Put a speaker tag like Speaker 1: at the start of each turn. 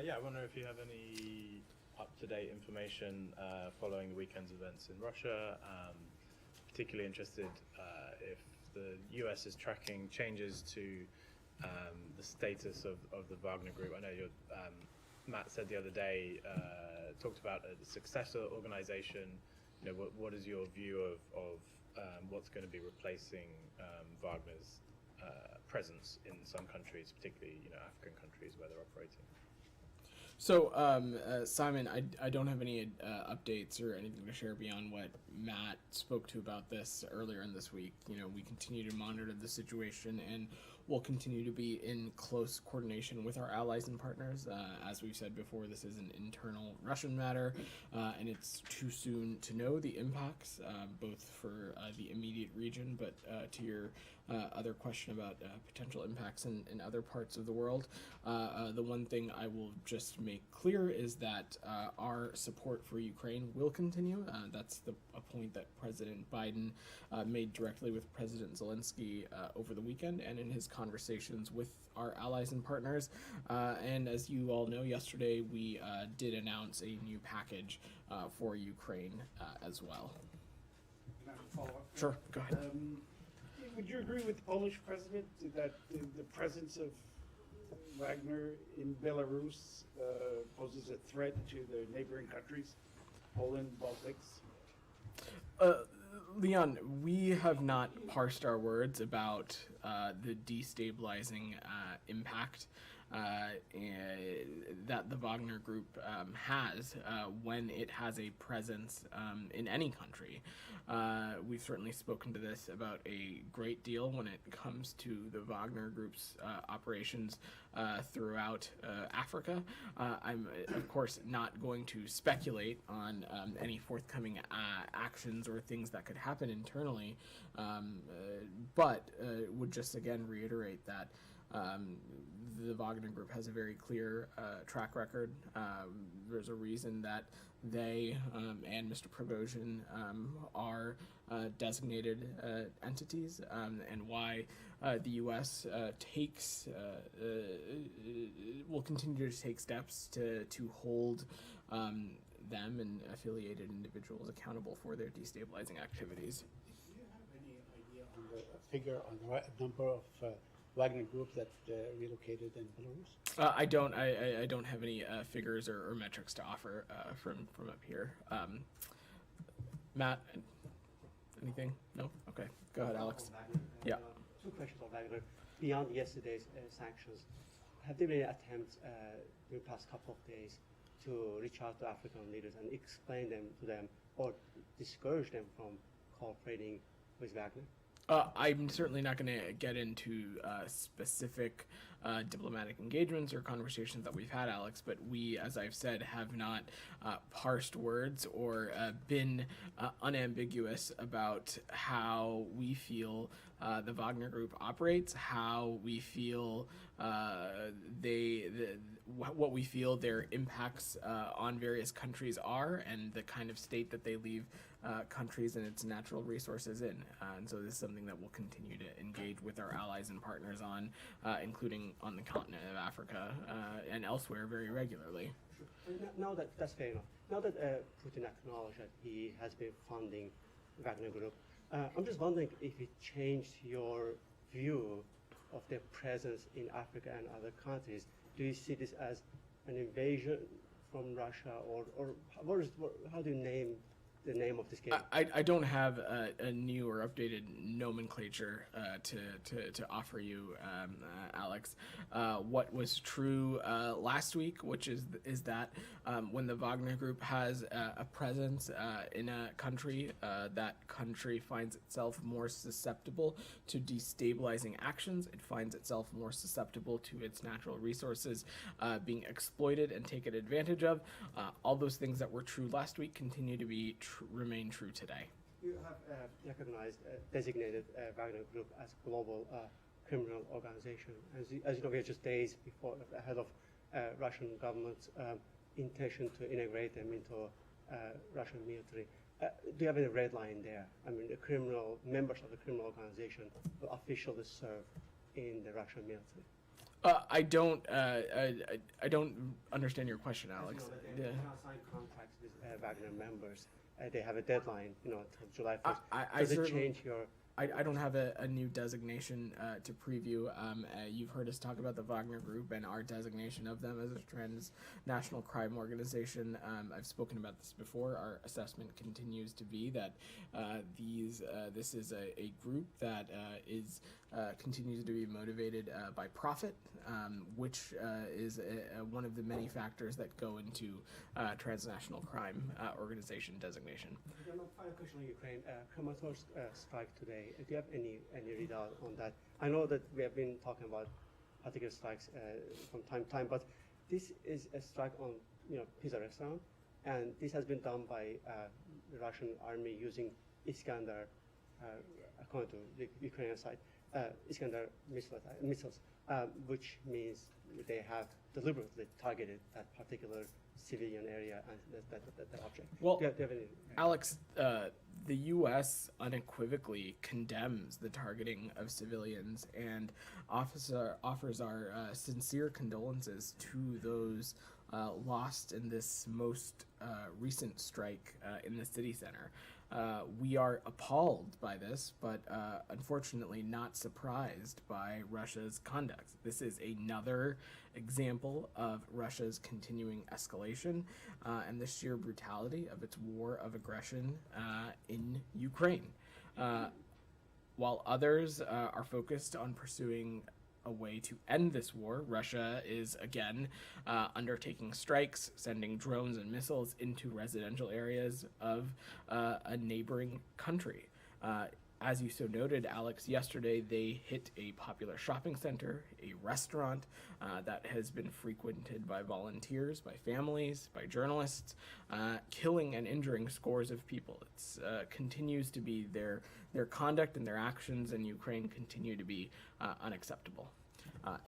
Speaker 1: Yeah, I wonder if you have any up-to-date information following the weekend's events in Russia. Particularly interested if the US is tracking changes to the status of the Wagner Group. I know Matt said the other day, talked about the Successor organization. You know, what is your view of what's going to be replacing Wagner's presence in some countries, particularly African countries where they're operating?
Speaker 2: So, Simon, I don't have any updates or anything to share beyond what Matt spoke to about this earlier in this week. We continue to monitor the situation, and we'll continue to be in close coordination with our allies and partners. As we've said before, this is an internal Russian matter, and it's too soon to know the impacts, both for the immediate region, but to your other question about potential impacts in other parts of the world. The one thing I will just make clear is that our support for Ukraine will continue. That's a point that President Biden made directly with President Zelensky over the weekend and in his conversations with our allies and partners. And as you all know, yesterday we did announce a new package for Ukraine as well.
Speaker 3: Can I have a follow-up?
Speaker 2: Sure, go ahead.
Speaker 3: Would you agree with the Polish president that the presence of Wagner in Belarus poses a threat to the neighboring countries, Poland, Baltics?
Speaker 2: Leon, we have not parsed our words about the destabilizing impact that the Wagner Group has when it has a presence in any country. We've certainly spoken to this about a great deal when it comes to the Wagner Group's operations throughout Africa. I'm, of course, not going to speculate on any forthcoming actions or things that could happen internally, but would just again reiterate that the Wagner Group has a very clear track record. There's a reason that they and Mr. Prigozhin are designated entities, and why the U.S. will continue to take steps to hold them and affiliated individuals accountable for their destabilizing activities.
Speaker 4: Do you have any idea on the figure on the number of Wagner groups that relocated in Belarus?
Speaker 2: I don't have any figures or metrics to offer from up here. Matt, anything? No? Okay. Go ahead, Alex. Yeah.
Speaker 5: Two questions on Wagner. Beyond yesterday's sanctions, have there been attempts in the past couple of days to reach out to African leaders and explain to them or discourage them from cooperating with Wagner?
Speaker 2: I'm certainly not going to get into specific diplomatic engagements or conversations that we've had, Alex, but we, as I've said, have not parsed words or been unambiguous about how we feel the Wagner Group operates, how we feel what we feel their impacts on various countries are, and the kind of state that they leave countries and its natural resources in. And so this is something that we'll continue to engage with our allies and partners on, including on the continent of Africa and elsewhere very regularly.
Speaker 5: Sure. Now that's fair enough. Now that Putin acknowledged that he has been funding Wagner Group, I'm just wondering if it changed your view of their presence in Africa and other countries. Do you see this as an invasion from Russia, or how do you name the name of this game?
Speaker 2: I don't have a new or updated nomenclature to offer you, Alex. What was true last week, which is that when the Wagner Group has a presence in a country, that country finds itself more susceptible to destabilizing actions. It finds itself more susceptible to its natural resources being exploited and taken advantage of. All those things that were true last week continue to be remain true today.
Speaker 5: You have recognized, designated Wagner Group as a global criminal organization. As you know, we are just days ahead of Russian government's intention to integrate them into Russian military. Do you have any red line there? I mean, the members of the criminal organization will officially serve in the Russian military.
Speaker 2: I don't understand your question, Alex.
Speaker 5: As you know, they cannot sign contracts with Wagner members. They have a deadline, till July 1st. Does it change your?
Speaker 2: I don't have a new designation to preview. You've heard us talk about the Wagner Group and our designation of them as a transnational crime organization. I've spoken about this before. Our assessment continues to be that this is a group that continues to be motivated by profit, which is one of the many factors that go into transnational crime organization designation.
Speaker 5: Final question on Ukraine. Kramatorsk strike today. Do you have any readout on that? I know that we have been talking about particular strikes from time to time, but this is a strike on pizza restaurant, and this has been done by the Russian army using Iskander, according to the Ukrainian side, Iskander missiles, which means they have deliberately targeted that particular civilian area and that object.
Speaker 2: Well,
Speaker 5: do you have any?
Speaker 2: Alex, the U.S. unequivocally condemns the targeting of civilians and offers our sincere condolences to those lost in this most recent strike in the city center. We are appalled by this, but unfortunately not surprised by Russia's conduct. This is another example of Russia's continuing escalation and the sheer brutality of its war of aggression in Ukraine. While others are focused on pursuing a way to end this war, Russia is again undertaking strikes, sending drones and missiles into residential areas of a neighboring country. As you so noted, Alex, yesterday they hit a popular shopping center, a restaurant that has been frequented by volunteers, by families, by journalists, killing and injuring scores of people. It continues to be their conduct and their actions in Ukraine continue to be unacceptable.